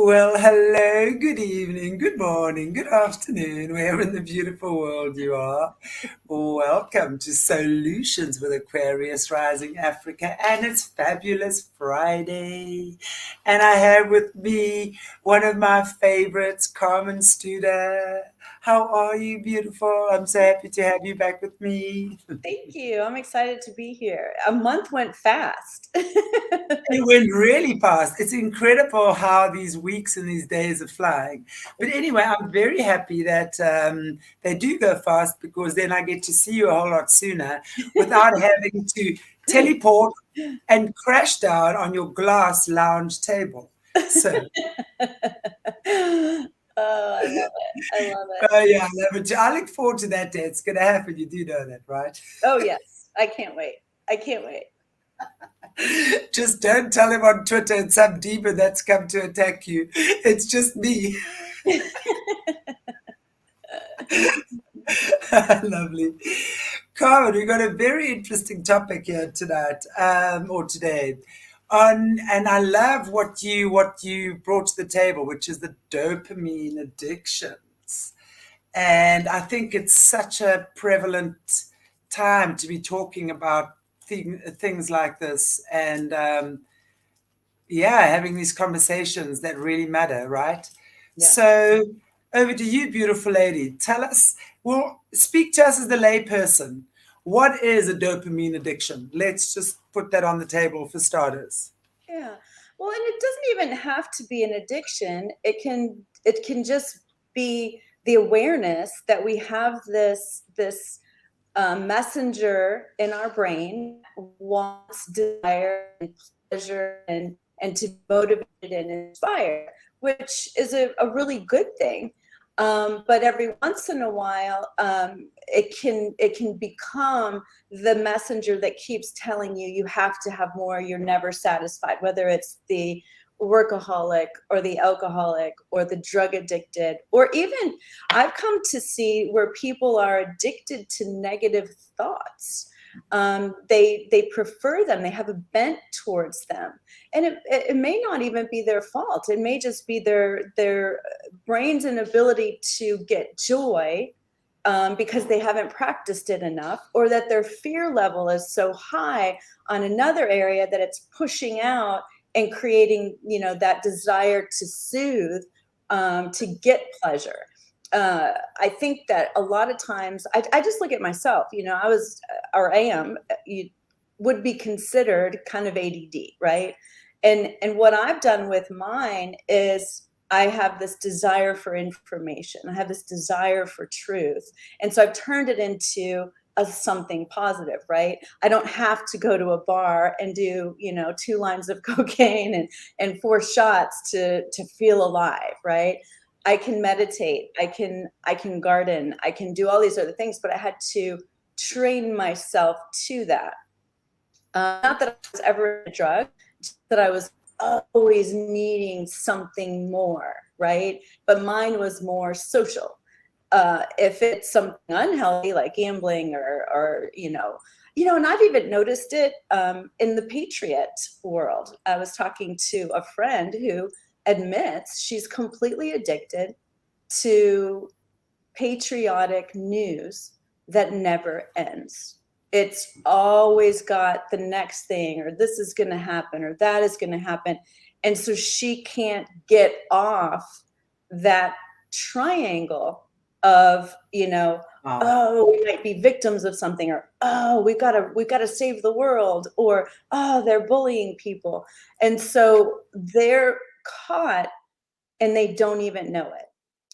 Well, hello, good evening, good morning, good afternoon, wherever in the beautiful world you are. Welcome to Solutions with Aquarius Rising Africa, and it's Fabulous Friday. And I have with me one of my favorites, Carmen Studer. How are you, beautiful? I'm so happy to have you back with me. Thank you. I'm excited to be here. A month went fast. It went really fast. It's incredible how these weeks and these days are flying. But anyway, I'm very happy that they do go fast because then I get to see you a whole lot sooner without having to teleport and crash down on your glass lounge table. So, Oh, I love it. I love it. yeah, I love it. I look forward to that day. It's going to happen. You do know that, right? Oh, yes. I can't wait. I can't wait. Just don't tell him on Twitter it's some demon that's come to attack you. It's just me. Lovely. Carmen, we've got a very interesting topic here tonight, or today. And I love what you brought to the table, which is the dopamine addictions. And I think it's such a prevalent time to be talking about things like this and yeah, having these conversations that really matter, right? Yeah. So, over to you, beautiful lady. Tell us, well, speak to us as the layperson. What is a dopamine addiction? Let's just put that on the table for starters. Yeah. Well, and it doesn't even have to be an addiction. It can just be the awareness that we have this messenger in our brain wants desire and pleasure and to be motivated and inspire, which is a really good thing. But every once in a while, it can become the messenger that keeps telling you you have to have more. You're never satisfied, whether it's the workaholic or the alcoholic or the drug addicted, or even I've come to see where people are addicted to negative thoughts. They prefer them. They have a bent towards them, and it may not even be their fault. It may just be their brain's inability to get joy, because they haven't practiced it enough, or that their fear level is so high on another area that it's pushing out and creating, that desire to soothe, to get pleasure. I think that a lot of times, I just look at myself. I was, or I am, you would be considered kind of ADD, right? And what I've done with mine is I have this desire for information. I have this desire for truth. And so I've turned it into something positive, right? I don't have to go to a bar and do, 2 lines of cocaine and 4 shots to feel alive, right? I can meditate, I can garden, I can do all these other things, but I had to train myself to that. Not that I was ever a drug, just that I was always needing something more, right? But mine was more social. If it's something unhealthy like gambling or and I've even noticed it in the patriot world. I was talking to a friend who admits she's completely addicted to patriotic news that never ends. It's always got the next thing, or this is going to happen, or that is going to happen. And so she can't get off that triangle of, Wow. oh, we might be victims of something, or oh, we've got to save the world, or oh, they're bullying people. And so they're caught and they don't even know it.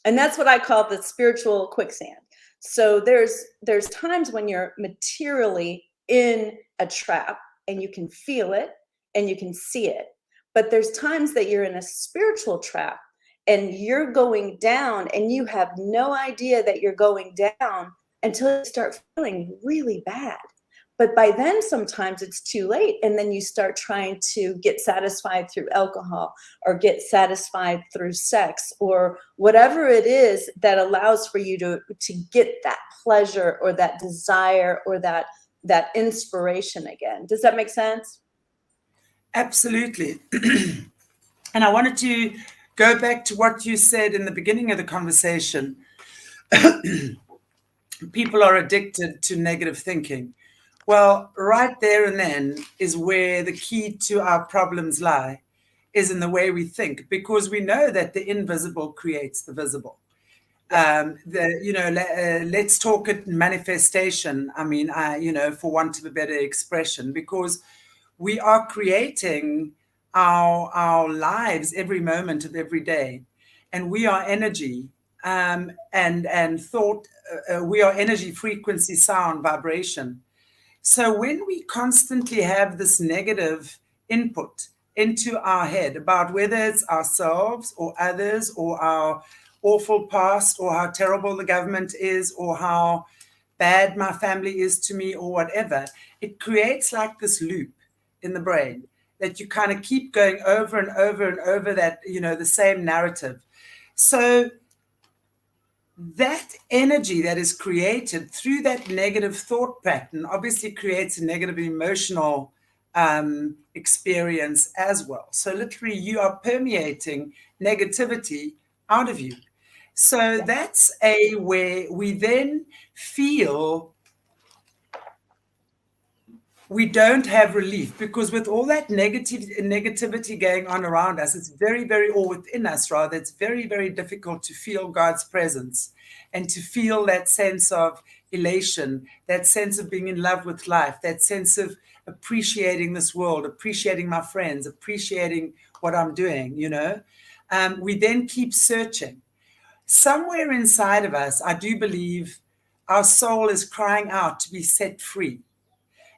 And that's what I call the spiritual quicksand. So there's times when you're materially in a trap and you can feel it and you can see it. But there's times that you're in a spiritual trap and you're going down and you have no idea that you're going down until you start feeling really bad. But by then, sometimes it's too late. And then you start trying to get satisfied through alcohol or get satisfied through sex or whatever it is that allows for you to get that pleasure or that desire or that inspiration again. Does that make sense? Absolutely. And I wanted to go back to what you said in the beginning of the conversation. People are addicted to negative thinking. Well, right there and then is where the key to our problems lie, is in the way we think, because we know that the invisible creates the visible. Yes. Let's talk at manifestation. I mean, for want of a better expression, because we are creating our lives every moment of every day, and we are energy, and thought. We are energy, frequency, sound, vibration. So when we constantly have this negative input into our head about whether it's ourselves or others or our awful past or how terrible the government is or how bad my family is to me or whatever, it creates like this loop in the brain that you kind of keep going over and over and over, that, the same narrative. So that energy that is created through that negative thought pattern obviously creates a negative emotional experience as well. So literally, you are permeating negativity out of you. So Yeah. that's a where we then feel we don't have relief, because with all that negativity going on around us, it's very, very, or within us rather, it's very, very difficult to feel God's presence and to feel that sense of elation, that sense of being in love with life, that sense of appreciating this world, appreciating my friends, appreciating what I'm doing. We then keep searching. Somewhere inside of us, I do believe our soul is crying out to be set free.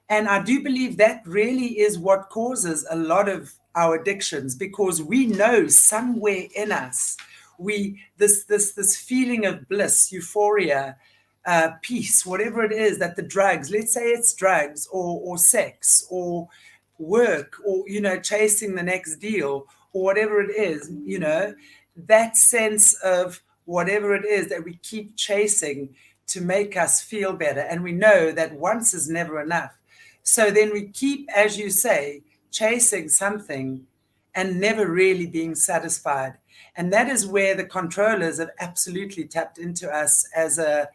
And I do believe that really is what causes a lot of our addictions, because we know somewhere in us, this feeling of bliss, euphoria, peace, whatever it is, that the drugs, let's say it's drugs or sex or work or chasing the next deal or whatever it is, that sense of whatever it is that we keep chasing to make us feel better. And we know that once is never enough. So then we keep, as you say, chasing something and never really being satisfied. And that is where the controllers have absolutely tapped into us as a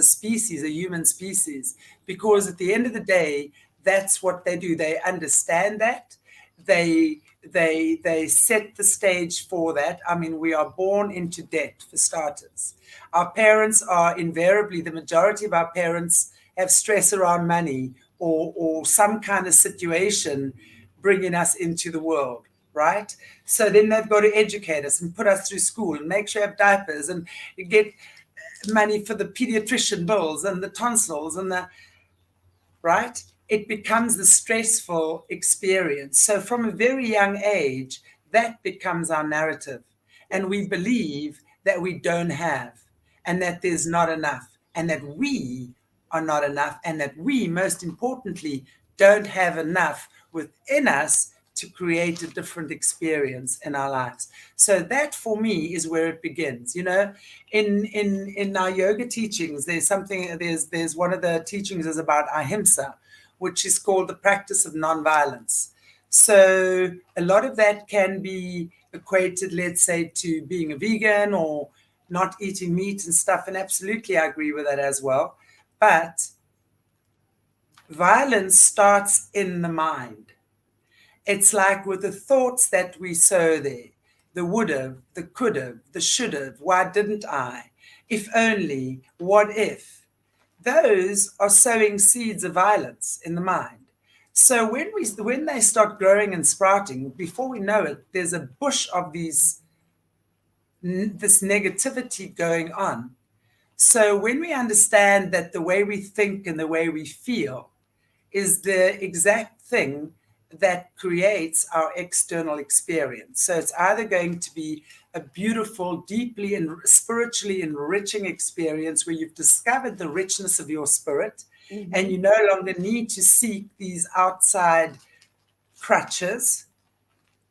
species, a human species, because at the end of the day, that's what they do. They understand that. They set the stage for that. I mean, we are born into debt, for starters. Our parents are invariably, the majority of our parents have stress around money or some kind of situation bringing us into the world, right? So then they've got to educate us and put us through school and make sure we have diapers and get money for the pediatrician bills and the tonsils and the right? It becomes the stressful experience. So from a very young age, that becomes our narrative. And we believe that we don't have, and that there's not enough, and that we are not enough, and that we, most importantly, don't have enough within us to create a different experience in our lives. So that for me is where it begins. In our yoga teachings, there's one of the teachings is about ahimsa, which is called the practice of nonviolence. So a lot of that can be equated, let's say, to being a vegan or not eating meat and stuff. And absolutely, I agree with that as well. But violence starts in the mind. It's like with the thoughts that we sow there, the would have, the could have, the should have, why didn't I, if only, what if, those are sowing seeds of violence in the mind. So when they start growing and sprouting, before we know it, there's a bush of this negativity going on. So when we understand that the way we think and the way we feel is the exact thing that creates our external experience. So it's either going to be a beautiful, deeply and spiritually enriching experience where you've discovered the richness of your spirit, and you no longer need to seek these outside crutches.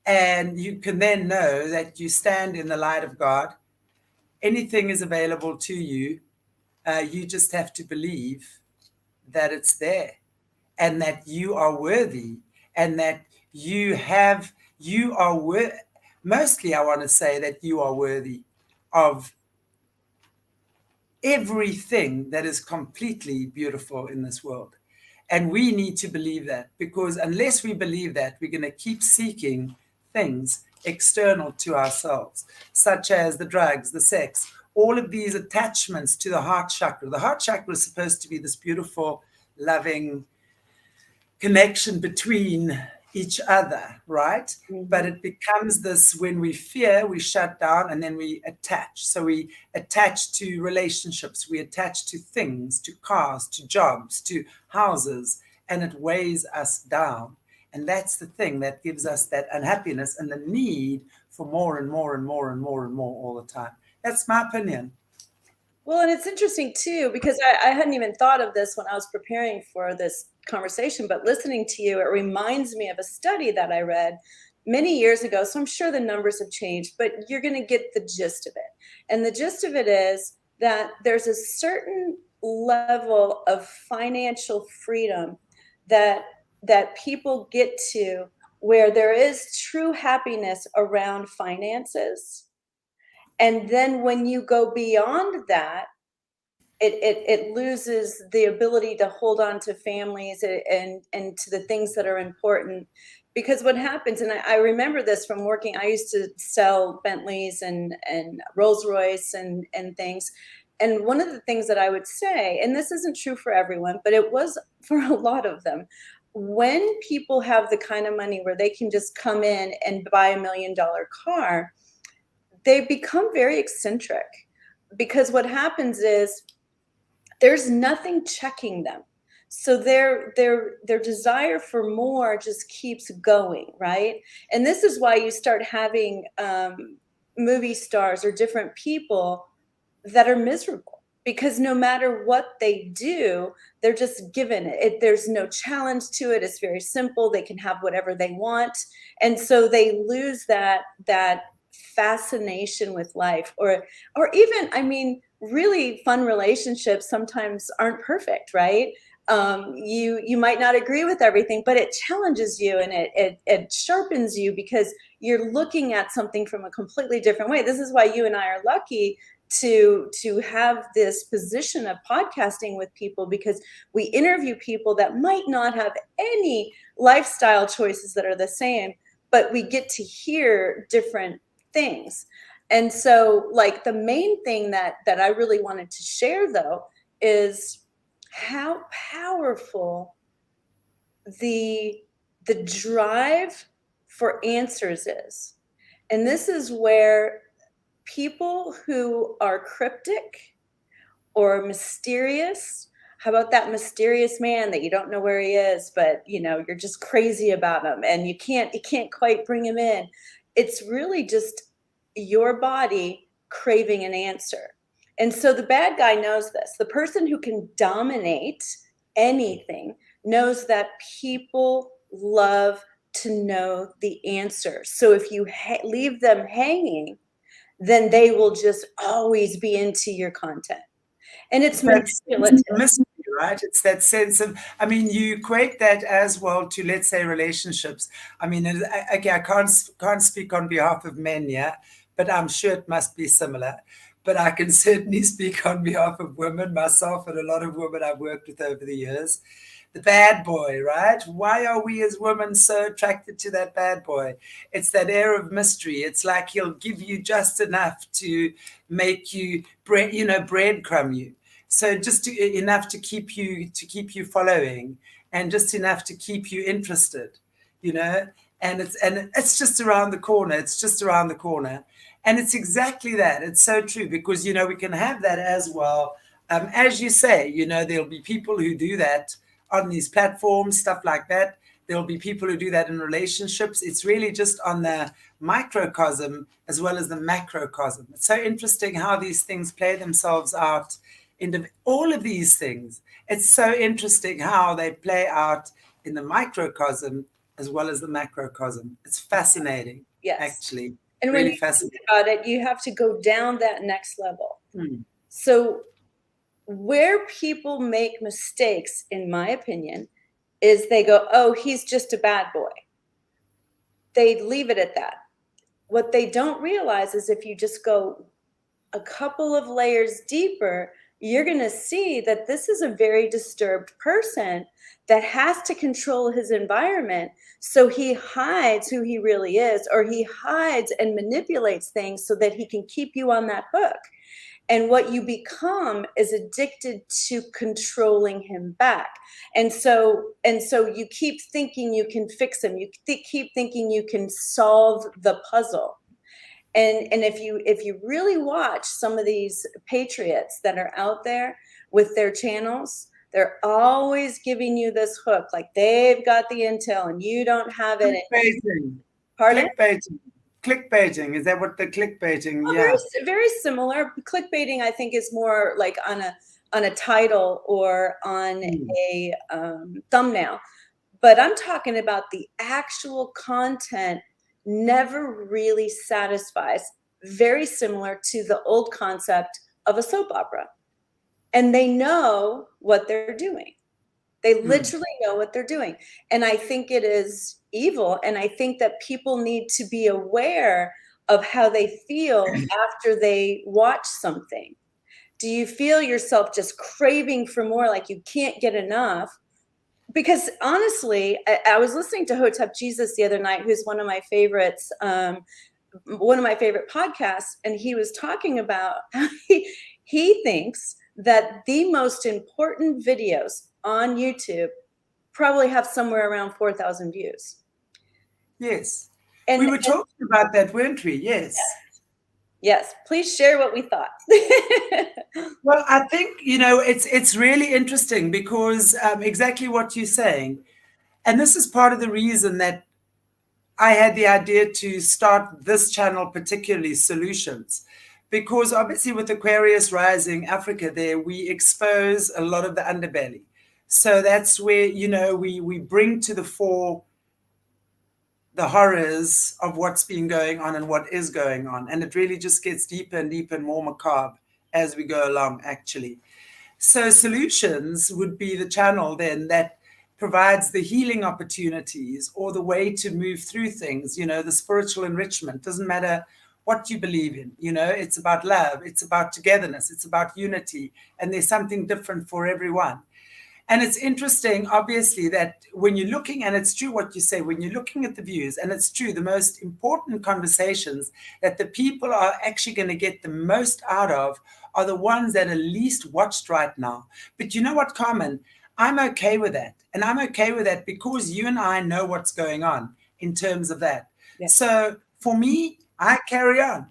And you can then know that you stand in the light of God. Anything is available to you. You just have to believe that it's there, and that you are worthy, and that you are mostly I want to say that you are worthy of everything that is completely beautiful in this world. And we need to believe that, because unless we believe that, we're going to keep seeking things external to ourselves, such as the drugs, the sex, all of these attachments to the heart chakra. The heart chakra is supposed to be this beautiful, loving connection between each other, right? But it becomes this, when we fear, we shut down and then we attach. So we attach to relationships, we attach to things, to cars, to jobs, to houses, and it weighs us down. And that's the thing that gives us that unhappiness and the need for more and more and more and more and more all the time. That's my opinion. Well, and it's interesting too, because I hadn't even thought of this when I was preparing for this conversation, but listening to you, it reminds me of a study that I read many years ago. So I'm sure the numbers have changed, but you're going to get the gist of it. And the gist of it is that there's a certain level of financial freedom that people get to where there is true happiness around finances. And then when you go beyond that, it loses the ability to hold on to families and to the things that are important. Because what happens, and I remember this from working, I used to sell Bentleys and Rolls Royce and things. And one of the things that I would say, and this isn't true for everyone, but it was for a lot of them, when people have the kind of money where they can just come in and buy $1 million car, they become very eccentric, because what happens is there's nothing checking them. So their desire for more just keeps going, right? And this is why you start having movie stars or different people that are miserable, because no matter what they do, they're just given it. There's no challenge to it. It's very simple. They can have whatever they want. And so they lose that fascination with life, or even, I mean, really fun relationships sometimes aren't perfect, right? You might not agree with everything, but it challenges you and it sharpens you, because you're looking at something from a completely different way. This is why you and I are lucky to have this position of podcasting with people, because we interview people that might not have any lifestyle choices that are the same, but we get to hear different things. And so, like, the main thing that I really wanted to share, though, is how powerful the drive for answers is. And this is where people who are cryptic or mysterious, how about that mysterious man that you don't know where he is, but you're just crazy about him and you can't quite bring him in. It's really just your body craving an answer. And so the bad guy knows this. The person who can dominate anything knows that people love to know the answer. So if you leave them hanging, then they will just always be into your content. And it's manipulative. Mystery, right? It's that sense of, I mean, you equate that as well to, let's say, relationships. I mean, okay, I can't speak on behalf of men, yeah, but I'm sure it must be similar. But I can certainly speak on behalf of women, myself, and a lot of women I've worked with over the years. The bad boy, right? Why are we as women so attracted to that bad boy? It's that air of mystery. It's like he'll give you just enough to make you, breadcrumb you. So just enough to keep you following, and just enough to keep you interested, you know. And it's just around the corner. It's just around the corner, and it's exactly that. It's so true, because we can have that as well. As you say, there'll be people who do that on these platforms, stuff like that. There'll be people who do that in relationships. It's really just on the microcosm as well as the macrocosm. It's so interesting how these things play themselves out into all of these things. It's so interesting how they play out in the microcosm as well as the macrocosm. It's fascinating, Yes. actually. And when you think about it, you have to go down that next level. So where people make mistakes, in my opinion, is they go, oh, he's just a bad boy. They leave it at that. what they don't realize is if you just go a couple of layers deeper, you're going to see that this is a very disturbed person that has to control his environment. So he hides who he really is, or he hides and manipulates things so that he can keep you on that hook. And what you become is addicted to controlling him back. And so you keep thinking you can fix him. You keep thinking you can solve the puzzle. And if you really watch some of these patriots that are out there with their channels, they're always giving you this hook, like they've got the intel and you don't have it. Clickbaiting. Pardon? Clickbaiting. Clickbaiting. Is that what the clickbaiting? Well, Yeah. very similar. Clickbaiting, I think, is more like on a title or on a thumbnail. But I'm talking about the actual content never really satisfies. Very similar to the old concept of a soap opera. And they know what they're doing. They literally know what they're doing. And I think it is evil. And I think that people need to be aware of how they feel after they watch something. Do you feel yourself just craving for more, like you can't get enough? Because honestly, I was listening to Hotep Jesus the other night, who's one of my favorites, one of my favorite podcasts, and he was talking about how he thinks that the most important videos on YouTube probably have somewhere around 4,000 views. Yes. And we were talking about that, weren't we? Yes. Yes. Please share what we thought. Well, I think, it's really interesting because exactly what you're saying. And this is part of the reason that I had the idea to start this channel, particularly Solutions, because obviously with Aquarius rising Africa there, we expose a lot of the underbelly. So that's where, we bring to the fore the horrors of what's been going on and what is going on. And it really just gets deeper and deeper and more macabre as we go along, actually. So Solutions would be the channel then that provides the healing opportunities or the way to move through things, the spiritual enrichment. Doesn't matter what you believe in, it's about love, it's about togetherness, it's about unity, and there's something different for everyone. And it's interesting, obviously, that when you're looking, and it's true what you say, when you're looking at the views, and it's true, the most important conversations that the people are actually going to get the most out of are the ones that are least watched right now. But you know what, Carmen? I'm okay with that. And I'm okay with that because you and I know what's going on in terms of that. Yes. So for me, I carry on.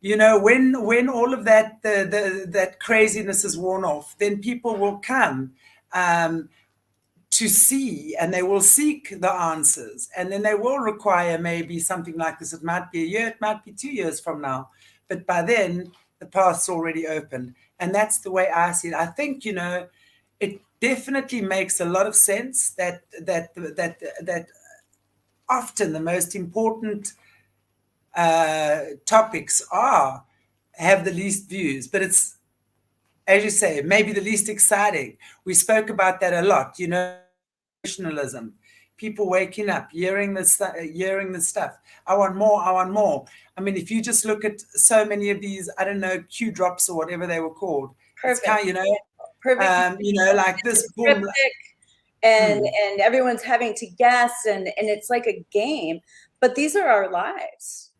When all of that that craziness is worn off, then people will come to see, and they will seek the answers, and then they will require maybe something like this. It might be a year, it might be 2 years from now, but by then the path's already open. And that's the way I see it. I think it definitely makes a lot of sense that often the most important topics have the least views, but it's, as you say, maybe the least exciting. We spoke about that a lot, emotionalism, people waking up, hearing the stuff. I want more, I want more. I mean, if you just look at so many of these, I don't know, Q drops or whatever they were called. Perfect. It's kind of, Perfect. Like this boom. And everyone's having to guess, and it's like a game. But these are our lives.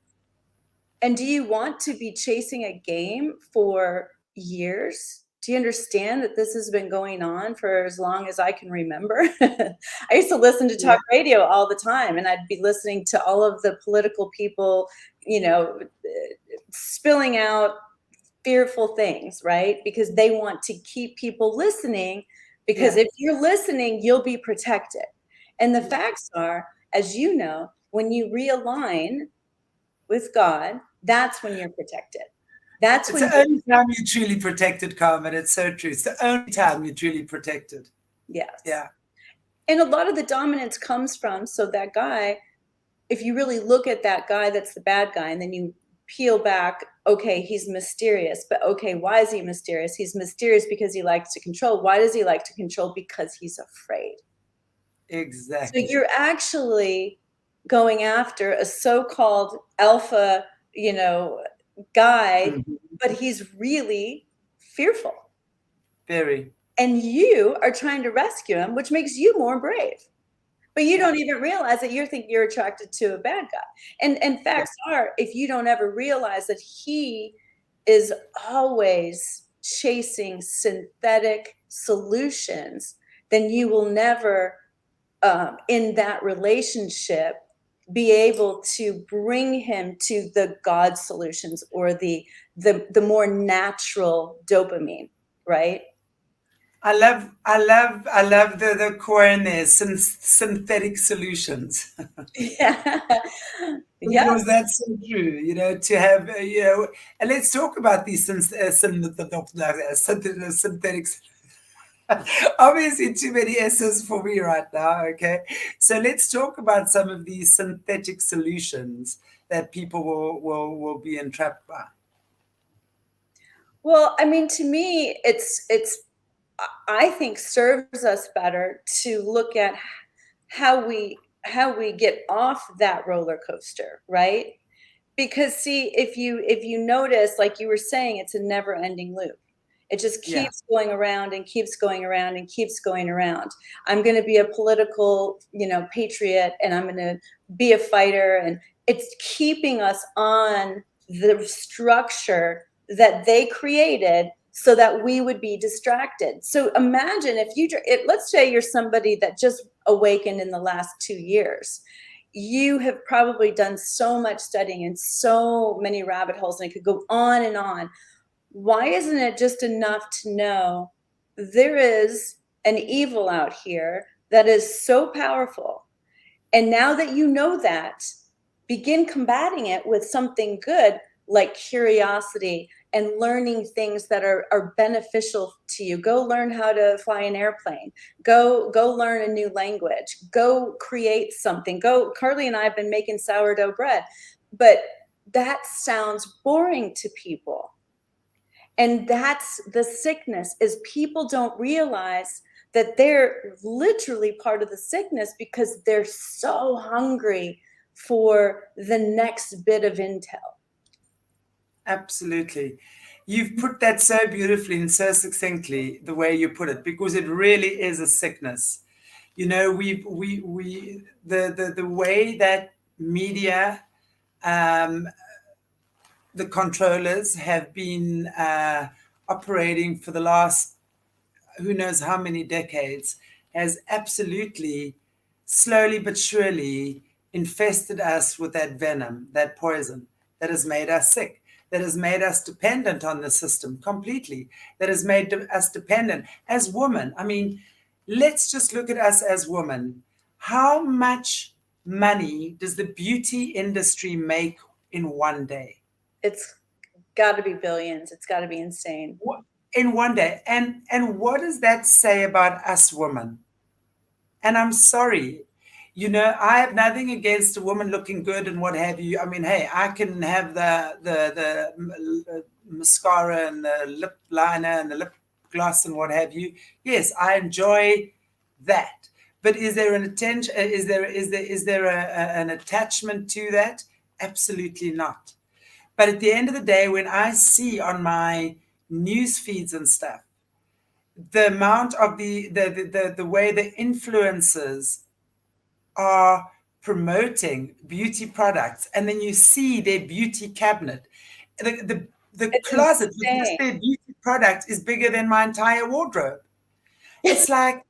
And do you want to be chasing a game for years? Do you understand that this has been going on for as long as I can remember? I used to listen to talk radio all the time, and I'd be listening to all of the political people, spilling out fearful things, right? Because they want to keep people listening, because if you're listening, you'll be protected. And the facts are, as you know, when you realign with God, that's when you're protected. It's the only time you're truly protected, Carmen. It's so true. It's the only time you're truly protected. Yes. Yeah. And a lot of the dominance comes from, so that guy, if you really look at that guy, that's the bad guy, and then you peel back, okay, he's mysterious, but okay, why is he mysterious? He's mysterious because he likes to control. Why does he like to control? Because he's afraid. Exactly. So you're actually going after a so-called alpha, guy, Mhm. but he's really fearful. Very. And you are trying to rescue him, which makes you more brave. But you Yeah. don't even realize that you think you're attracted to a bad guy. And Yeah. facts are, if you don't ever realize that he is always chasing synthetic solutions, then you will never, in that relationship, be able to bring him to the God solutions or the more natural dopamine, right? I love the core in there, synthetic solutions. Yeah. Yeah. Because that's so true, to have, and let's talk about these synthetics. Obviously, too many S's for me right now, okay? So let's talk about some of these synthetic solutions that people will be entrapped by. Well, I mean, to me, it's I think serves us better to look at how we get off that roller coaster, right? Because see, if you notice, like you were saying, it's a never ending loop. It just Yeah. keeps going around and keeps going around and keeps going around. I'm going to be a political, patriot, and I'm going to be a fighter, and it's keeping us on the structure that they created so that we would be distracted. So imagine let's say you're somebody that just awakened in the last 2 years. You have probably done so much studying and so many rabbit holes, and it could go on and on. Why isn't it just enough to know there is an evil out here that is so powerful? And now that you know that, begin combating it with something good like curiosity and learning things that are beneficial to you. Go learn how to fly an airplane. Go learn a new language. Go create something. Carly and I have been making sourdough bread, but that sounds boring to people. And that's the sickness, is people don't realize that they're literally part of the sickness because they're so hungry for the next bit of intel. Absolutely. You've put that so beautifully and so succinctly, the way you put it, because it really is a sickness. The way that media, um, the controllers have been operating for the last who knows how many decades, has absolutely, slowly but surely, infested us with that venom, that poison that has made us sick, that has made us dependent on the system completely, that has made us dependent as women. I mean, let's just look at us as women. How much money does the beauty industry make in one day? It's got to be billions. It's got to be insane. In one day. And what does that say about us women? And I'm sorry, I have nothing against a woman looking good and what have you. I mean, hey, I can have the mascara and the lip liner and the lip gloss and what have you. Yes, I enjoy that. But is there an attention? An attachment to that? Absolutely not. But at the end of the day, when I see on my news feeds and stuff, the amount of the way the influencers are promoting beauty products, and then you see their beauty cabinet, the It's closet with just insane. their beauty product is bigger than my entire wardrobe. It's like,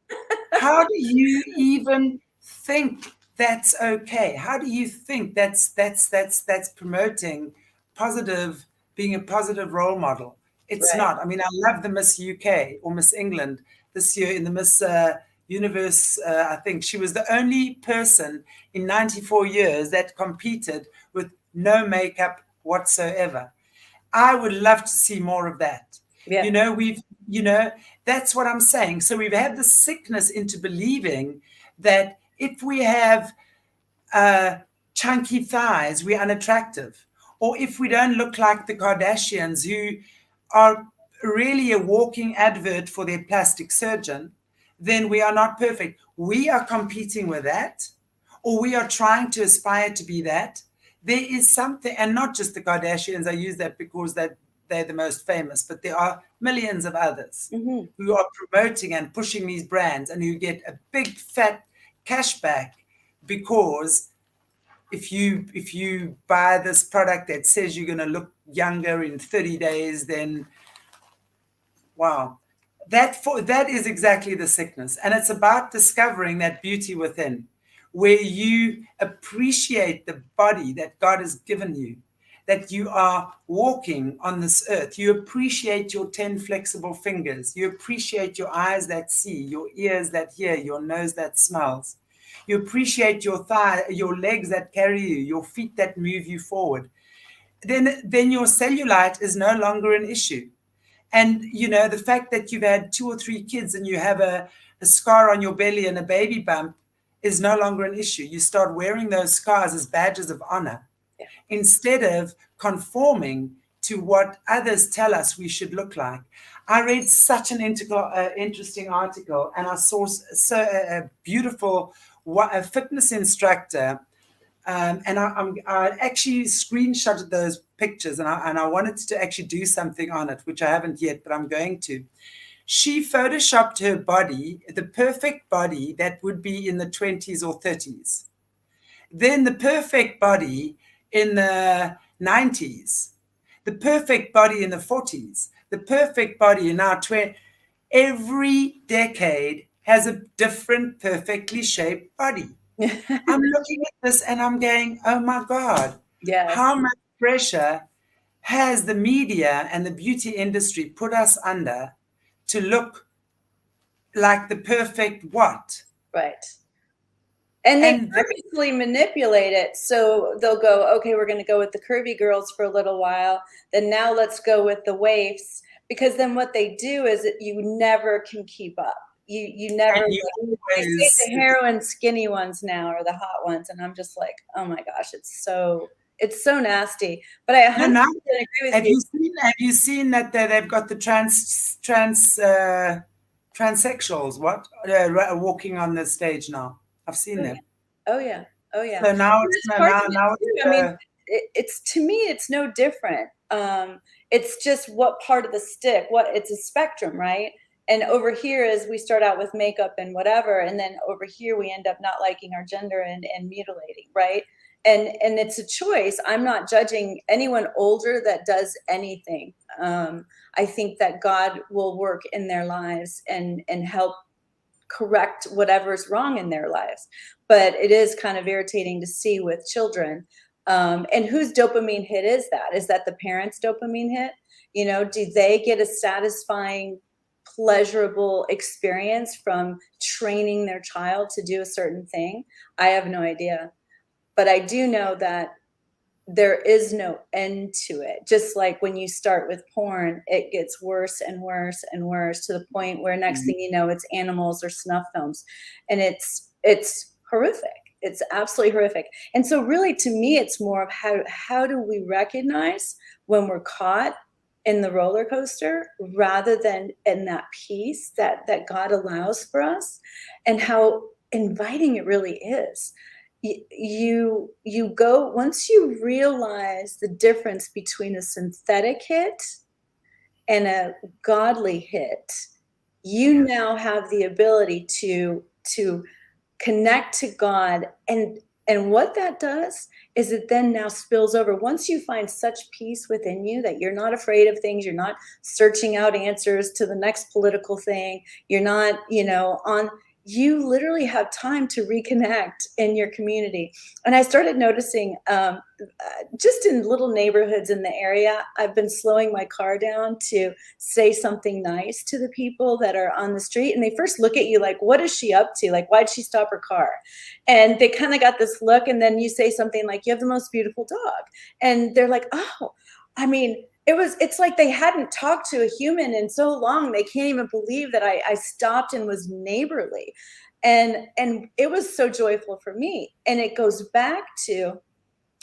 how do you even think that's okay? How do you think that's promoting positive, being a positive role model? It's Right. not. I mean, I love the Miss UK or Miss England this year in the Miss Universe. I think she was the only person in 94 years that competed with no makeup whatsoever. I would love to see more of that. Yeah. You know, we've, you know, that's what I'm saying. So we've had the sickness into believing that if we have chunky thighs, we're unattractive. Or if we don't look like the Kardashians, who are really a walking advert for their plastic surgeon, then we are not perfect. We are competing with that. or we are trying to aspire to be that, there is something, and not just the Kardashians, I use that because they're the most famous, but there are millions of others who are promoting and pushing these brands and who get a big fat cashback because if you buy this product that says you're going to look younger in 30 days, then wow, that is exactly the sickness. And it's about discovering that beauty within, where you appreciate the body that God has given you, that you are walking on this earth. You appreciate your 10 flexible fingers. You appreciate your eyes that see, your ears that hear, your nose that smells. You appreciate your thigh, your legs that carry you, your feet that move you forward. Then your cellulite is no longer an issue. And the fact that you've had 2 or 3 kids and you have a scar on your belly and a baby bump is no longer an issue. You start wearing those scars as badges of honor instead of conforming to what others tell us we should look like. I read such an interesting article, and I saw a beautiful a fitness instructor, and I actually screenshotted those pictures, and I wanted to actually do something on it, which I haven't yet, but I'm going to. She photoshopped her body, the perfect body that would be in the 20s or 30s. Then the perfect body in the 90s, the perfect body in the 40s, the perfect body in our 20s. Every decade has a different perfectly shaped body. I'm looking at this and I'm going, oh my God, Yes. how much pressure has the media and the beauty industry put us under to look like the perfect what? Right. And they And purposely manipulate it. So they'll go, okay, we're going to go with the curvy girls for a little while. Then now let's go with the waifs. Because then what they do is that you never can keep up. You never, you they say the heroin skinny ones now are the hot ones. And I'm just like, oh my gosh, it's so nasty. But I 100% agree with have you. Have you seen that they've got the transsexuals walking on the stage now? I've seen them. Oh yeah. Oh yeah. So now it's I mean, it's to me, it's no different. It's just what part of the stick. It's a spectrum, right? And over here is we start out with makeup and whatever, and then over here we end up not liking our gender and mutilating, right? And it's a choice. I'm not judging anyone older that does anything. I think that God will work in their lives and help correct whatever's wrong in their lives. But it is kind of irritating to see with children. And whose dopamine hit is that? Is that the parents' dopamine hit? Do they get a satisfying, pleasurable experience from training their child to do a certain thing? I have no idea. But I do know that there is no end to it. Just like when you start with porn, it gets worse and worse and worse to the point where next thing you know, it's animals or snuff films. And it's horrific. It's absolutely horrific. And so really, to me, it's more of how do we recognize when we're caught in the roller coaster rather than in that peace that God allows for us, and how inviting it really is. You go, once you realize the difference between a synthetic hit and a godly hit, you now have the ability to connect to God, and what that does is it then now spills over. Once you find such peace within you that you're not afraid of things, you're not searching out answers to the next political thing, you're not you literally have time to reconnect in your community. And I started noticing just in little neighborhoods in the area, I've been slowing my car down to say something nice to the people that are on the street. And they first look at you like, what is she up to? Like, why'd she stop her car? And they kind of got this look. And then you say something like, you have the most beautiful dog. And they're like, oh, I mean, it's like they hadn't talked to a human in so long. They can't even believe that I stopped and was neighborly. And it was so joyful for me. And it goes back to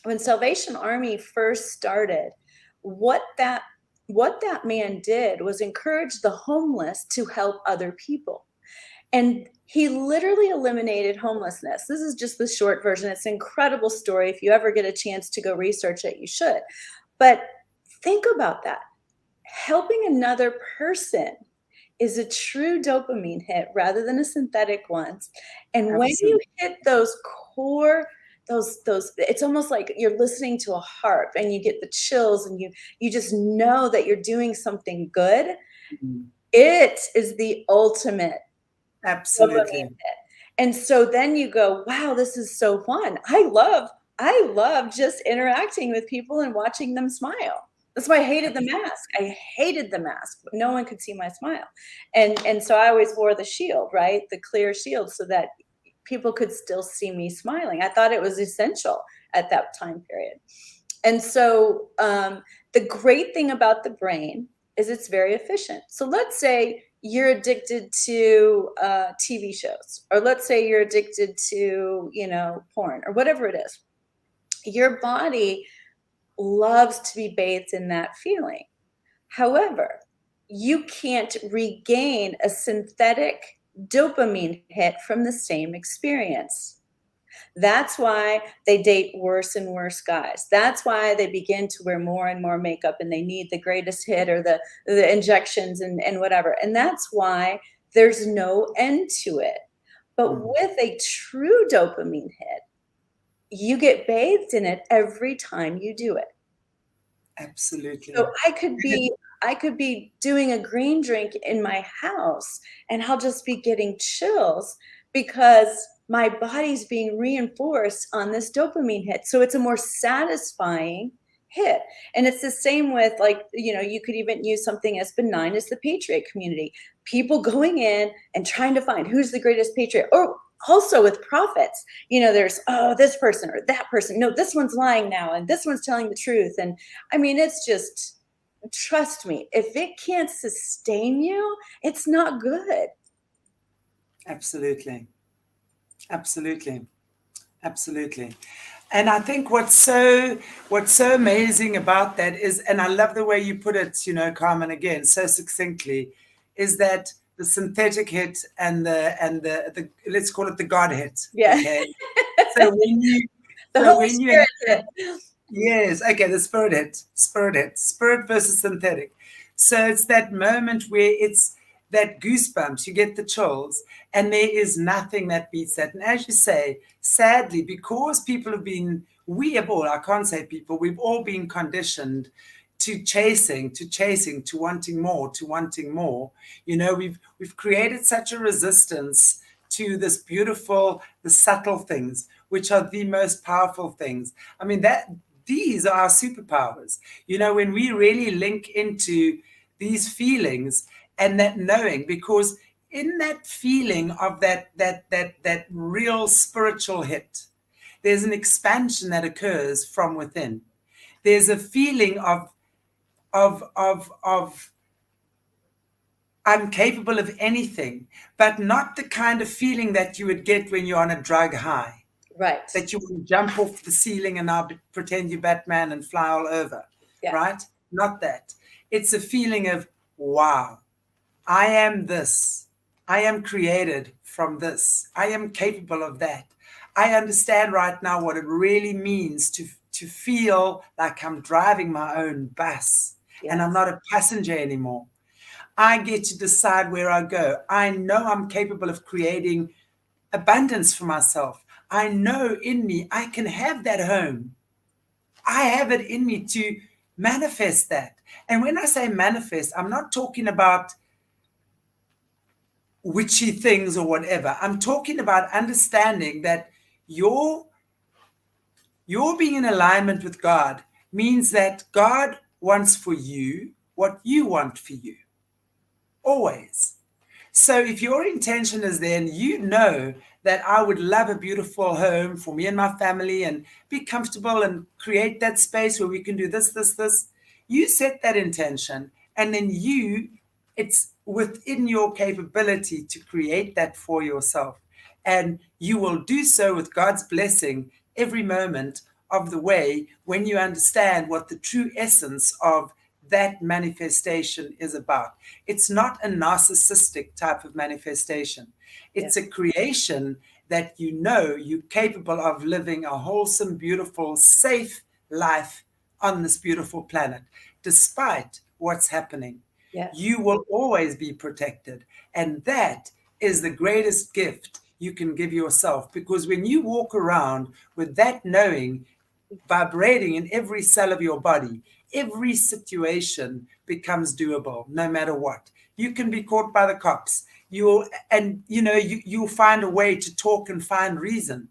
when Salvation Army first started, what that man did was encourage the homeless to help other people. And He literally eliminated homelessness. This is just the short version. It's an incredible story. If you ever get a chance to go research it, you should. But think about that. Helping another person is a true dopamine hit rather than a synthetic one. And when you Absolutely. hit those core, those it's almost like you're listening to a harp and you get the chills and you just know that you're doing something good. Mhm. It is the ultimate dopamine Absolutely. hit. And so then you go, wow, this is so fun. I love just interacting with people and watching them smile. That's why I hated the mask. I hated the mask. No one could see my smile. And so I always wore the shield, right? The clear shield so that people could still see me smiling. I thought it was essential at that time period. And so the great thing about the brain is it's very efficient. So let's say you're addicted to TV shows, or let's say you're addicted to, porn or whatever it is. Your body loves to be bathed in that feeling. However, you can't regain a synthetic dopamine hit from the same experience. That's why they date worse and worse guys. That's why they begin to wear more and more makeup and they need the greatest hit or the injections and whatever. And that's why there's no end to it. But Mm. with a true dopamine hit, you get bathed in it every time you do it. So Absolutely. I could be doing a green drink in my house and I'll just be getting chills because my body's being reinforced on this dopamine hit. So it's a more satisfying hit. And it's the same with, like, you could even use something as benign as the patriot community. People going in and trying to find who's the greatest patriot, or also with prophets, there's, oh, this person or that person. No, this one's lying now and this one's telling the truth. And I mean, it's just, trust me, if it can't sustain you, it's not good. Absolutely. Absolutely. Absolutely. And I think what's so amazing about that is, and I love the way you put it, Carmen, again, so succinctly, is that the synthetic hit and the let's call it the God hit. Yeah. Okay. So when you The so Holy when you Spirit hit. yes, okay, the spirit versus synthetic. So it's that moment where it's that goosebumps, you get the chills, and there is nothing that beats that. And as you say, sadly, because people have been, we have all, I can't say people, we've all been conditioned to chasing, to wanting more, to wanting more. We've created such a resistance to this beautiful, the subtle things, which are the most powerful things. I mean, that these are our superpowers. When we really link into these feelings and that knowing, because in that feeling of that real spiritual hit, there's an expansion that occurs from within. There's a feeling of I'm capable of anything, but not the kind of feeling that you would get when you're on a drug high, Right. that you want to jump off the ceiling and now pretend you're Batman and fly all over, Yeah. right? Not that. It's a feeling of, wow, I am this. I am created from this. I am capable of that. I understand right now what it really means to feel like I'm driving my own bus and I'm Yes. not a passenger anymore. I get to decide where I go. I know I'm capable of creating abundance for myself. I know in me I can have that home. I have it in me to manifest that. And when I say manifest, I'm not talking about witchy things or whatever. I'm talking about understanding that your being in alignment with God means that God wants for you what you want for you. Always. So if your intention is then, that I would love a beautiful home for me and my family and be comfortable and create that space where we can do this. You set that intention and then it's within your capability to create that for yourself. And you will do so with God's blessing every moment of the way when you understand what the true essence of that manifestation is about. It's not a narcissistic type of manifestation. It's a creation that you know you're capable of living a wholesome, beautiful, safe life on this beautiful planet, despite what's happening. Yes. You will always be protected. And that is the greatest gift you can give yourself, because when you walk around with that knowing vibrating in every cell of your body, every situation becomes doable no matter what. You can be caught by the cops. You'll find a way to talk and find reason.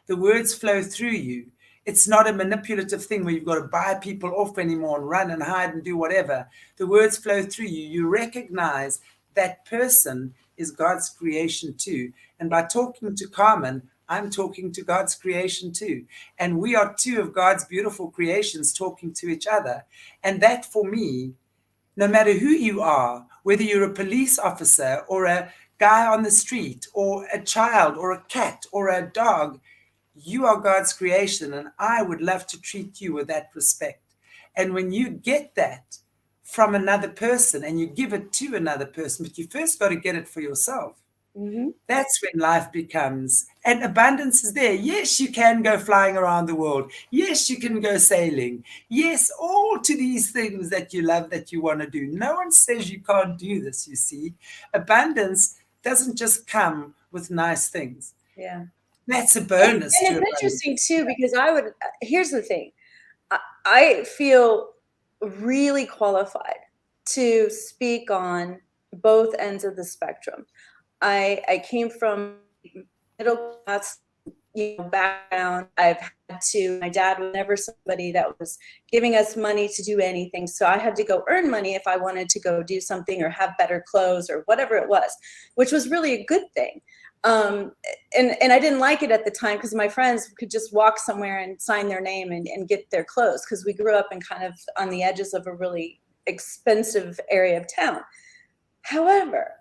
The words flow through you. It's not a manipulative thing where you've got to buy people off anymore and run and hide and do whatever. The words flow through you. You recognize that person is God's creation too. And by talking to Carmen, I'm talking to God's creation too. And we are two of God's beautiful creations talking to each other. And that, for me, no matter who you are, whether you're a police officer or a guy on the street or a child or a cat or a dog, you are God's creation. And I would love to treat you with that respect. And when you get that from another person and you give it to another person, but you first got to get it for yourself. Mm-hmm. That's when life becomes, and abundance is there. Yes, you can go flying around the world. Yes, you can go sailing. Yes, all to these things that you love, that you want to do. No one says you can't do this, you see. Abundance doesn't just come with nice things. Yeah. That's a bonus. And it's interesting too, because here's the thing. I feel really qualified to speak on both ends of the spectrum. I came from middle class, background. My dad was never somebody that was giving us money to do anything. So I had to go earn money if I wanted to go do something or have better clothes or whatever it was, which was really a good thing. And I didn't like it at the time, because my friends could just walk somewhere and sign their name and get their clothes, because we grew up in kind of on the edges of a really expensive area of town. However,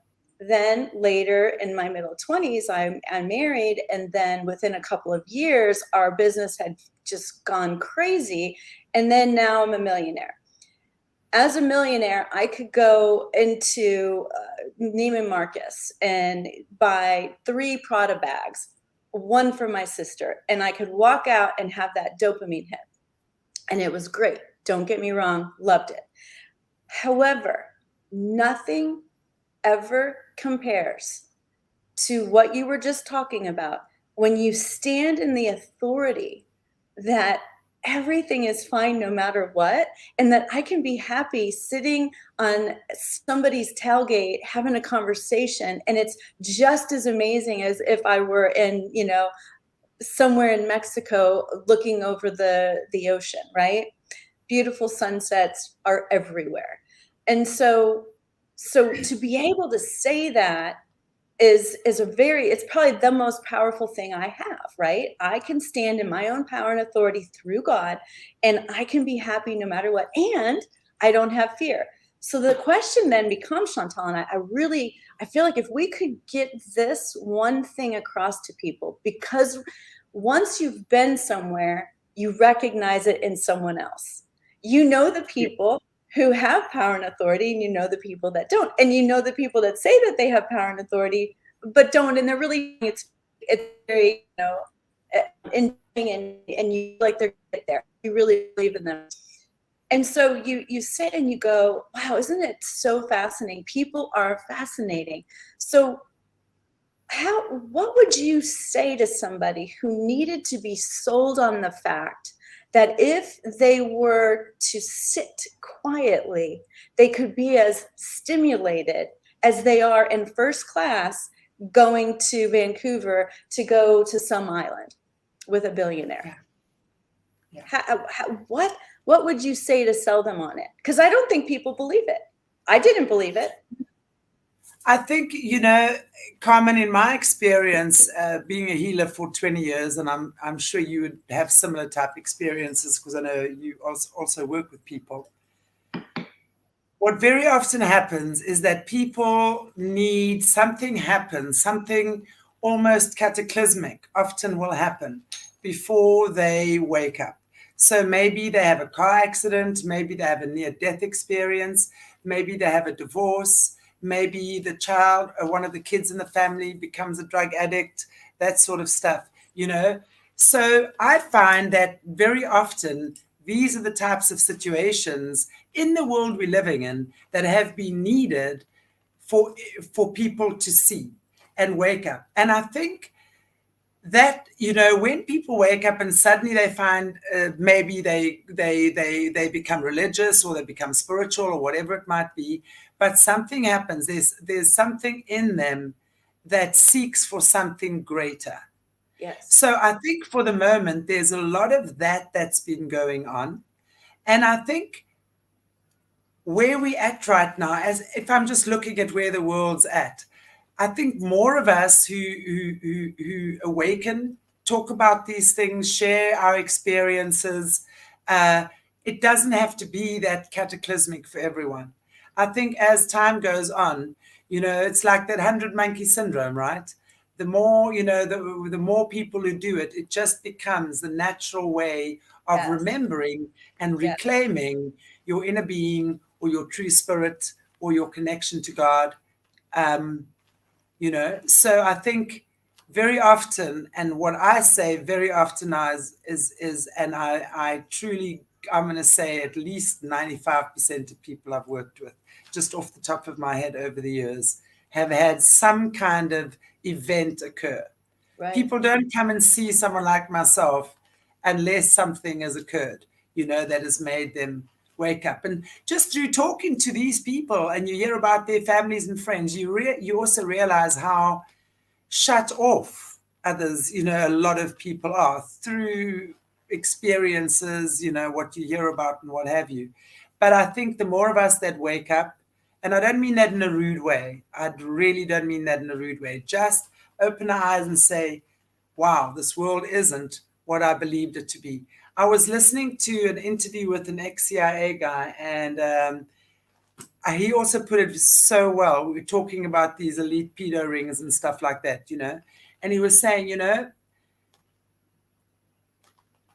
then later in my middle 20s, I married. And then within a couple of years, our business had just gone crazy. And then now I'm a millionaire. As a millionaire, I could go into Neiman Marcus and buy 3 Prada bags, 1 for my sister. And I could walk out and have that dopamine hit. And it was great. Don't get me wrong, loved it. However, nothing ever compares to what you were just talking about when you stand in the authority that everything is fine no matter what, and that I can be happy sitting on somebody's tailgate having a conversation, and it's just as amazing as if I were in, somewhere in Mexico looking over the ocean, right? Beautiful sunsets are everywhere. And so to be able to say that is it's probably the most powerful thing I have, right? I can stand in my own power and authority through God, and I can be happy no matter what. And I don't have fear. So the question then becomes, Chantal, and I feel like if we could get this one thing across to people, because once you've been somewhere, you recognize it in someone else. You know the people who have power and authority, and you know the people that don't, and you know the people that say that they have power and authority but don't, and they're really it's very interesting, and you like they're there, you really believe in them. And so you sit and you go, wow, isn't it so fascinating? People are fascinating. So what would you say to somebody who needed to be sold on the fact that if they were to sit quietly, they could be as stimulated as they are in first class going to Vancouver to go to some island with a billionaire? Yeah. What would you say to sell them on it? Because I don't think people believe it. I didn't believe it. I think, Carmen, in my experience, being a healer for 20 years, and I'm sure you would have similar type experiences, because I know you also work with people. What very often happens is that people need something happen, something almost cataclysmic often will happen before they wake up. So maybe they have a car accident, maybe they have a near-death experience, maybe they have a divorce, maybe the child or one of the kids in the family becomes a drug addict, that sort of stuff, you know. So I find that very often these are the types of situations in the world we're living in that have been needed for people to see and wake up. And I think that, you know, when people wake up and suddenly they find maybe they become religious or they become spiritual or whatever it might be, but something happens. There's something in them that seeks for something greater. Yes. So I think for the moment there's a lot of that that's been going on, and I think where we're at right now, as if I'm just looking at where the world's at, I think more of us who awaken, talk about these things, share our experiences. Uh, it doesn't have to be that cataclysmic for everyone. I think as time goes on, you know, it's like that 100 monkey syndrome, right? The more, you know, the more people who do it, it just becomes the natural way of Yes. remembering and Yes. reclaiming your inner being or your true spirit or your connection to God. Um, you know, so I think very often, and what I say very often now is and I truly, I'm going to say at least 95% of people I've worked with, just off the top of my head over the years, have had some kind of event occur. Right. People don't come and see someone like myself unless something has occurred, you know, that has made them wake up. And just through talking to these people and you hear about their families and friends, you also realize how shut off others, you know, a lot of people are through experiences, you know, what you hear about and what have you. But I think the more of us that wake up, and I don't mean that in a rude way, I really don't mean that in a rude way, just open our eyes and say, wow, this world isn't what I believed it to be. I was listening to an interview with an ex-CIA guy, and he also put it so well. We were talking about these elite pedo rings and stuff like that, you know. And he was saying, you know,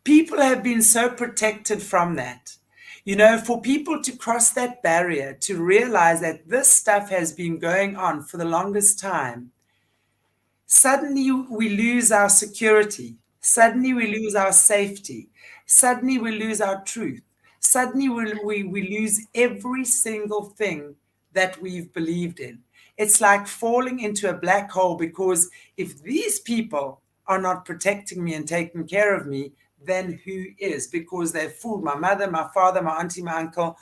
people have been so protected from that. You know, for people to cross that barrier, to realize that this stuff has been going on for the longest time, suddenly we lose our security. Suddenly we lose our safety. Suddenly we lose our truth. Suddenly we lose every single thing that we've believed in. It's like falling into a black hole, because if these people are not protecting me and taking care of me, then who is? Because they've fooled my mother, my father, my auntie, my uncle,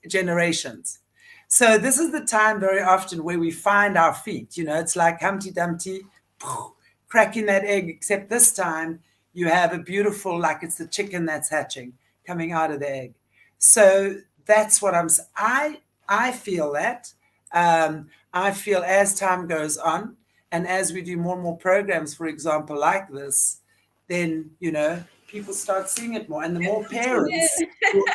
generations. So this is the time very often where we find our feet. You know, it's like Humpty Dumpty cracking that egg, except this time you have a beautiful, like it's the chicken that's hatching coming out of the egg. So that's what I feel that. I feel as time goes on and as we do more and more programs, for example, like this, then, you know, people start seeing it more. And the more parents the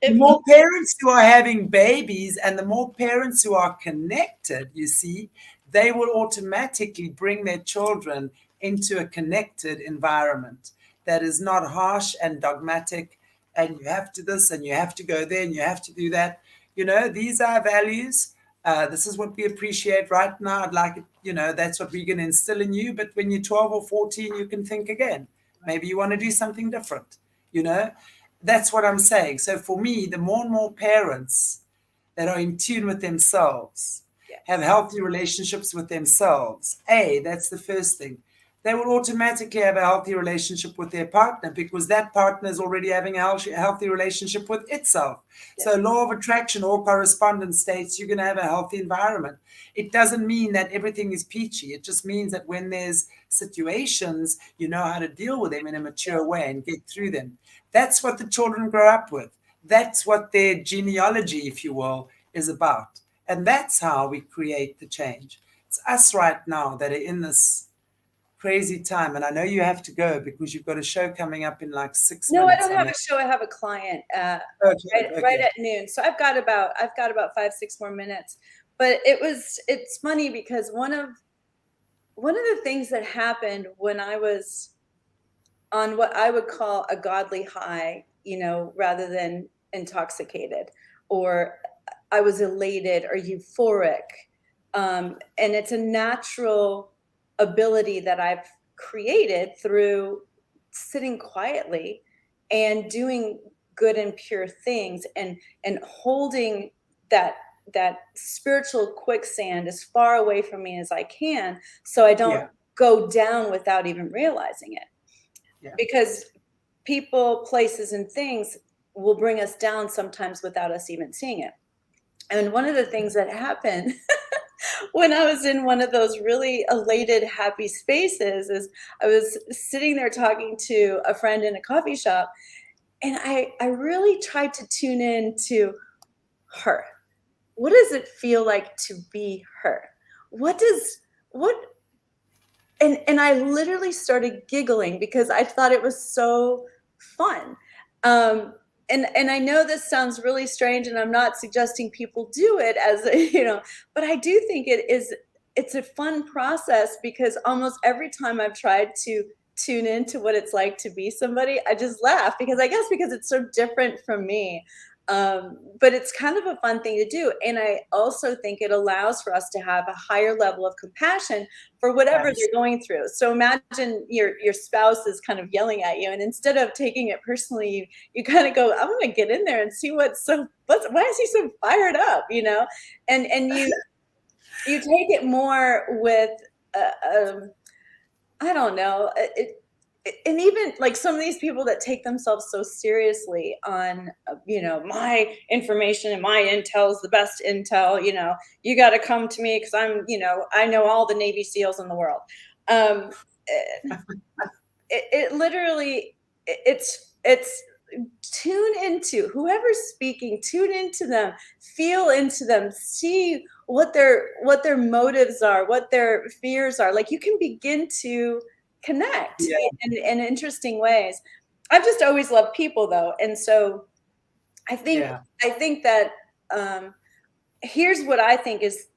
If more parents who are having babies and the more parents who are connected, you see, they will automatically bring their children into a connected environment that is not harsh and dogmatic, and you have to this and you have to go there and you have to do that. You know, these are values. This is what we appreciate right now. I'd like it, you know, that's what we're going to instill in you. But when you're 12 or 14, you can think again. Maybe you want to do something different, you know? That's what I'm saying. So for me, the more and more parents that are in tune with themselves, have yes. healthy relationships with themselves, that's the first thing. They will automatically have a healthy relationship with their partner, because that partner is already having a healthy relationship with itself. Yes. So law of attraction or correspondence states you're going to have a healthy environment. It doesn't mean that everything is peachy. It just means that when there's situations, you know how to deal with them in a mature way and get through them. That's what the children grow up with. That's what their genealogy, if you will, is about. And that's how we create the change. It's us right now that are in this crazy time. And I know you have to go because you've got a show coming up in like 6 No, I minutes. don't have a show. I have a client Okay, right okay. at noon. So I've got about 5-6 more minutes. But it's funny because one of the things that happened when I was on what I would call a godly high, rather than intoxicated, or I was elated or euphoric. And it's a natural ability that I've created through sitting quietly and doing good and pure things, and holding that spiritual quicksand as far away from me as I can, so I don't Yeah. go down without even realizing it. Yeah. Because people, places, and things will bring us down sometimes without us even seeing it. And one of the things that happened when I was in one of those really elated, happy spaces is I was sitting there talking to a friend in a coffee shop, and I really tried to tune in to her. What does it feel like to be her? What does what and I literally started giggling because I thought it was so fun. Um, and I know this sounds really strange, and I'm not suggesting people do it as but I do think it's a fun process, because almost every time I've tried to tune into what it's like to be somebody, I just laugh, because I guess because it's so different from me. But it's kind of a fun thing to do. And I also think it allows for us to have a higher level of compassion for whatever they're going through. So imagine your spouse is kind of yelling at you, and instead of taking it personally, you kind of go, I'm going to get in there and see why is he so fired up, and you take it more with, I don't know, and even like some of these people that take themselves so seriously on, my information and my intel is the best intel, you got to come to me because I know all the Navy SEALs in the world. It literally, it's tune into whoever's speaking, tune into them, feel into them, see what their motives are, what their fears are. Like, you can begin to connect Yeah. in interesting ways. I've just always loved people, though, and so I think Yeah. I think that, here's what I think is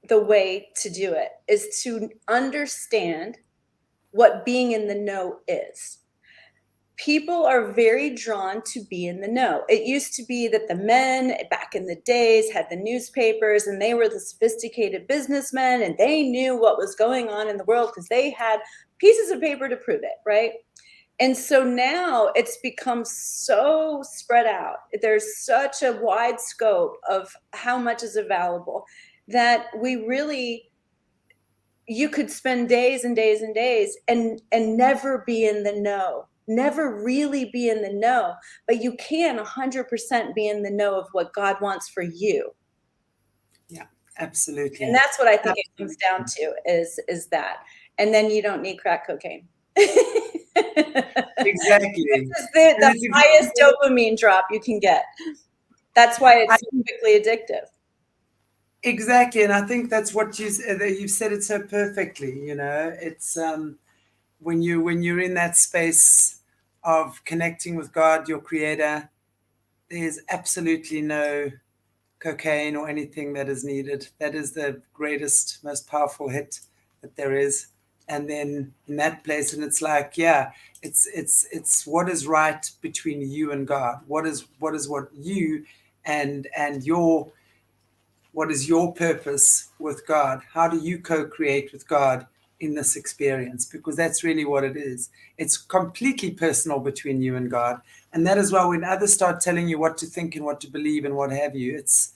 the way to do it, is to understand what being in the know is. People are very drawn to be in the know. It used to be that the men back in the days had the newspapers, and they were the sophisticated businessmen, and they knew what was going on in the world because they had pieces of paper to prove it, right? And so now it's become so spread out. There's such a wide scope of how much is available that you could spend days and days and days and never be in the know, never really be in the know, but you can 100% be in the know of what God wants for you. Yeah. And Absolutely. that's what I think it comes Absolutely. down to, is that. And then you don't need crack cocaine. Exactly. This is And the it's highest exactly, dopamine drop you can get. That's why I it's so quickly addictive. exactly, and I think that's what you've said it so perfectly. It's when you're in that space of connecting with God, your Creator. There's absolutely no cocaine or anything that is needed. That is the greatest, most powerful hit that there is. And then in that place, and it's like, yeah, it's what is right between you and God. What you and your what is your purpose with God? How do you co-create with God in this experience? Because that's really what it is. It's completely personal between you and God. And that is why when others start telling you what to think and what to believe and what have you, it's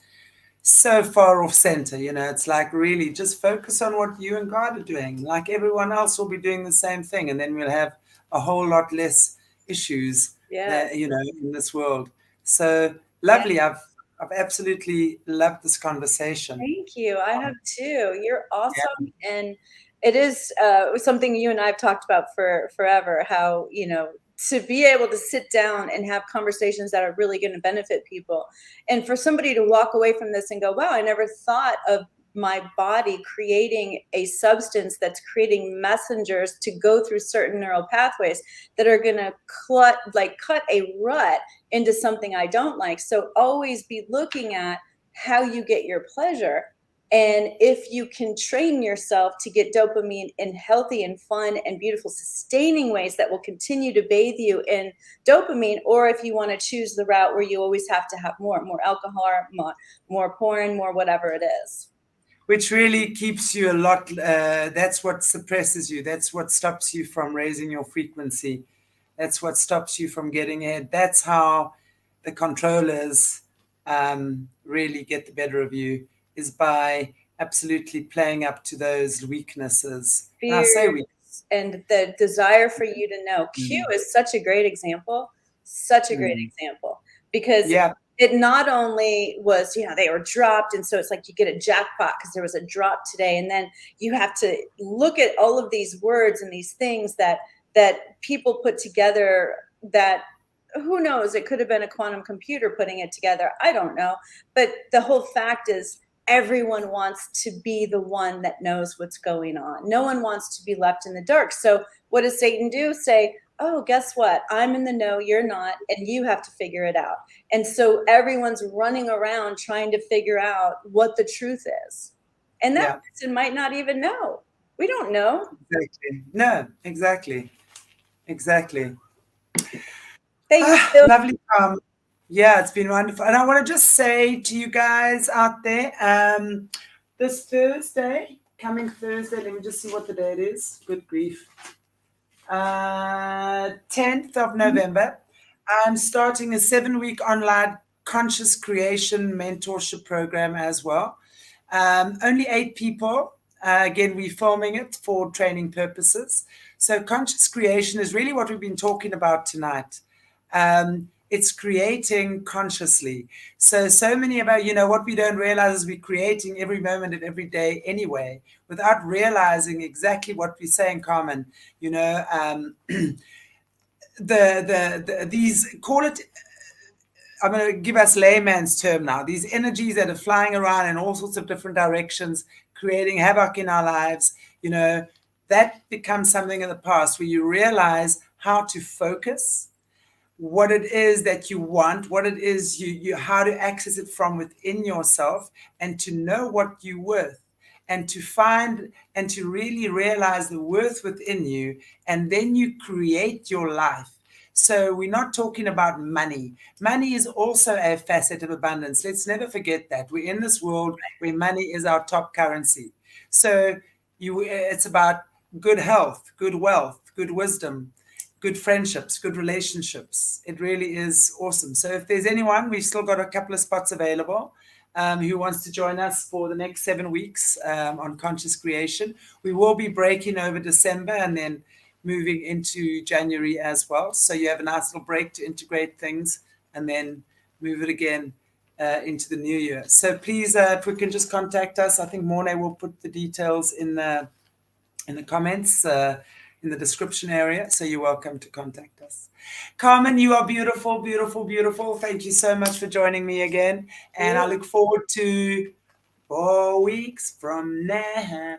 so far off center. It's like, really just focus on what you and God are doing. Like, everyone else will be doing the same thing. And then we'll have a whole lot less issues Yes. that, in this world. So Yeah. lovely. I've absolutely loved this conversation. Thank you. I have too. You're Yeah, awesome. And it is something you and I have talked about for forever, how, to be able to sit down and have conversations that are really going to benefit people. And for somebody to walk away from this and go, wow, I never thought of my body creating a substance that's creating messengers to go through certain neural pathways that are going to cut a rut into something I don't like. So always be looking at how you get your pleasure. And if you can train yourself to get dopamine in healthy and fun and beautiful, sustaining ways that will continue to bathe you in dopamine, or if you want to choose the route where you always have to have more alcohol, more porn, more whatever it is. Which really keeps you a lot, that's what suppresses you. That's what stops you from raising your frequency. That's what stops you from getting ahead. That's how the controllers really get the better of you, is by absolutely playing up to those weaknesses. And I say Fears and the desire for you to know. Q is such a great example, such a great example, because yeah, it not only was, they were dropped, and so it's like you get a jackpot because there was a drop today, and then you have to look at all of these words and these things that people put together, that who knows, it could have been a quantum computer putting it together, I don't know. But the whole fact is, everyone wants to be the one that knows what's going on. No one wants to be left in the dark. So what does Satan do? Say, oh, guess what? I'm in the know, you're not, and you have to figure it out. And so everyone's running around trying to figure out what the truth is. And that person might not even know. We don't know. Exactly. No, exactly. Exactly. Thank you. Lovely. Yeah, it's been wonderful. And I want to just say to you guys out there, this Thursday, coming Thursday, let me just see what the date is. Good grief. 10th of November, I'm starting a 7-week online conscious creation mentorship program as well. Only 8 people. Again, we're filming it for training purposes. So conscious creation is really what we've been talking about tonight. It's creating consciously. So many about, what we don't realize is we're creating every moment of every day anyway, without realizing exactly what we're saying, Carmen. These, call it, I'm going to give us layman's term now, these energies that are flying around in all sorts of different directions, creating havoc in our lives, that becomes something in the past, where you realize how to focus, what it is that you want, what it is you how to access it from within yourself, and to know what you're worth, and to find and to really realize the worth within you, and then you create your life. So we're not talking about money. Money is also a facet of abundance. Let's never forget that. We're in this world where money is our top currency. So it's about good health, good wealth, good wisdom, good friendships, good relationships. It really is awesome. So if there's anyone, we've still got a couple of spots available, who wants to join us for the next 7 weeks on conscious creation. We will be breaking over December and then moving into January as well. So you have a nice little break to integrate things and then move it again into the new year. So please, if we can just contact us. I think Mornay will put the details in the comments, in the description area. So you're welcome to contact us. Carmen, you are beautiful, beautiful, beautiful. Thank you so much for joining me again. And I look forward to 4 weeks from now. I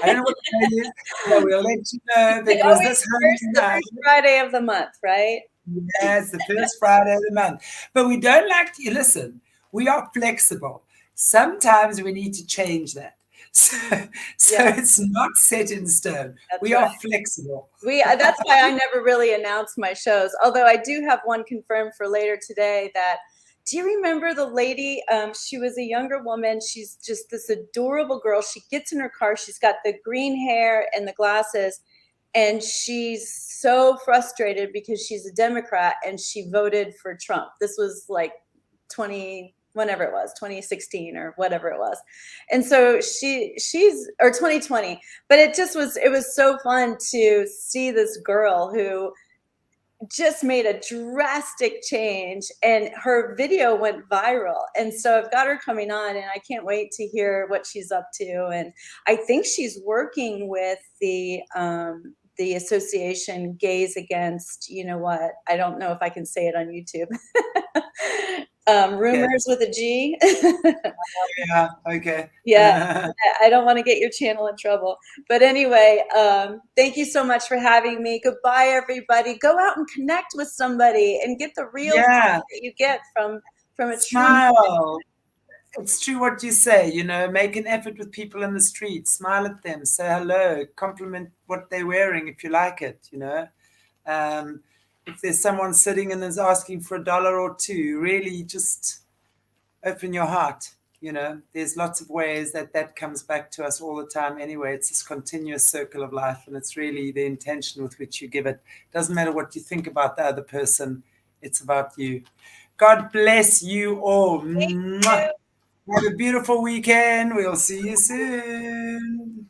don't know what the day is, but we'll let you know, because this the first Friday of the month, right? Yes, the first Friday of the month. But we don't like to listen. We are flexible. Sometimes we need to change that. So it's not set in stone. We are flexible. That's why I never really announce my shows. Although I do have one confirmed for later today. Do you remember the lady? She was a younger woman. She's just this adorable girl. She gets in her car. She's got the green hair and the glasses. And she's so frustrated because she's a Democrat and she voted for Trump. This was like 2016 or whatever it was. And so she's or 2020, but it was so fun to see this girl who just made a drastic change, and her video went viral. And so I've got her coming on, and I can't wait to hear what she's up to. And I think she's working with the association Gays Against, I don't know if I can say it on YouTube. Rumors with a G. Yeah, okay. Yeah, I don't want to get your channel in trouble. But anyway, thank you so much for having me. Goodbye, everybody. Go out and connect with somebody and get the real that you get from a smile. it's true what you say, make an effort with people in the street, smile at them, say hello, compliment what they're wearing if you like it. Um, if there's someone sitting and is asking for $1 or $2, really just open your heart. There's lots of ways that comes back to us all the time anyway. It's this continuous circle of life, and it's really the intention with which you give it. Doesn't matter what you think about the other person, it's about you. God bless you all. Thank Mwah. you. Have a beautiful weekend. We'll see you soon.